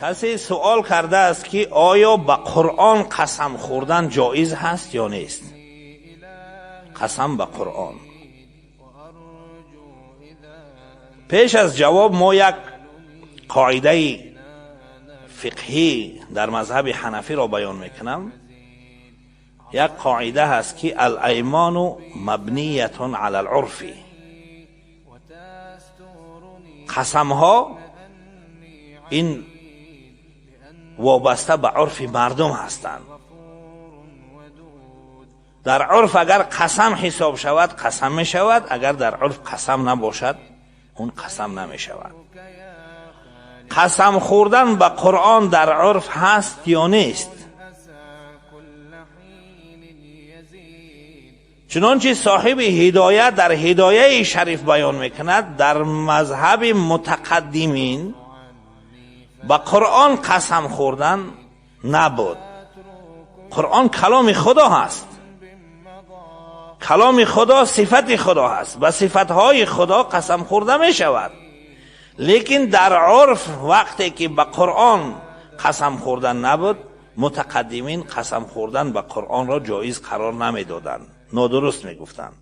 کسی سوال کرده است که آیا به قرآن قسم خوردن جایز هست یا نیست؟ قسم به قرآن. پیش از جواب ما یک قاعده فقهی در مذهب حنفی را بیان میکنم. یک قاعده هست که الایمان مبنیه علی العرف. قسم ها این وابسته به عرف مردم هستند. در عرف اگر قسم حساب شود قسم می شود، اگر در عرف قسم نباشد اون قسم نمی شود. قسم خوردن به قرآن در عرف هست یا نیست؟ چنانچه صاحب هدایت در هدایه شریف بیان میکند در مذهب متقدمین به قرآن قسم خوردن نبود. قرآن کلام خدا هست، کلام خدا صفت خدا هست، به صفتهای خدا قسم خورده می شود. لیکن در عرف وقتی که به قرآن قسم خوردن نبود، متقدمین قسم خوردن به قرآن را جایز قرار نمی دادند، نادرست می گفتند.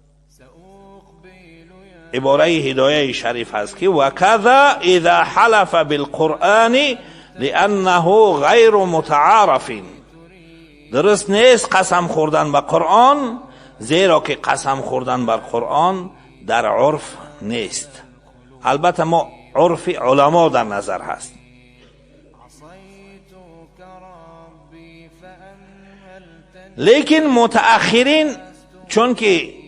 عباره هدایه شریف هست که وکذا اذا حلف بالقرآن لانه غیر متعارف. درست نیست قسم خوردن به قرآن، زیرا که قسم خوردن بر قرآن در عرف نیست. البته ما عرف علما در نظر هست. لیکن متأخرین چون که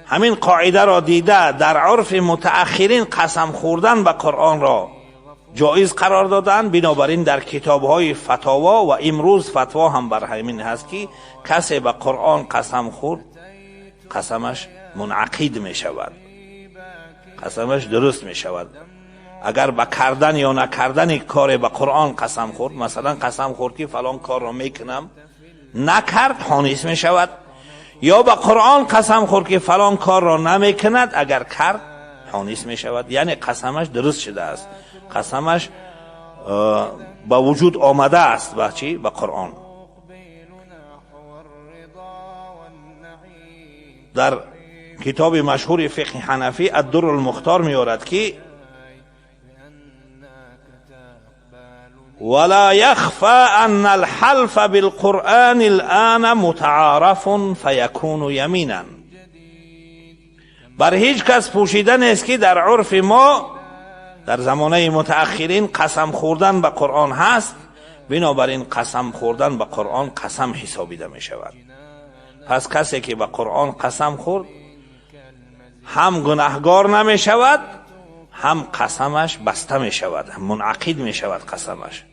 همین قاعده را دیده در عرف متأخرین قسم خوردن به قرآن را جایز قرار دادن، بنابراین در کتاب‌های فتاوا و امروز فتوا هم بر همین هست که کسی به قرآن قسم خورد قسمش منعقد می شود، قسمش درست می شود. اگر به کردن یا نکردن کار به قرآن قسم خورد، مثلا قسم خورد که فلان کار را میکنم، نکرد حانیس می شود، یا به قرآن قسم خورد که فلان کار را نمیکند، اگر کرد حانیس می شود. یعنی قسمش درست شده است، قسمش با وجود آمده است با چی؟ با قرآن. در کتاب مشهور فقه حنفی الدر المختار میارد که ولا يخفى ان الحلف بالقرآن الان متعارف فيكون يمينا. بر هیچ کس پوشیده نیست که در عرف ما در زمانه متأخرین قسم خوردن به قرآن هست، بنابراین قسم خوردن به قرآن قسم حسابیده می شود. پس کسی که به قرآن قسم خورد هم گناهگار نمی شود، هم قسمش بسته می شود، منعقد می شود قسمش.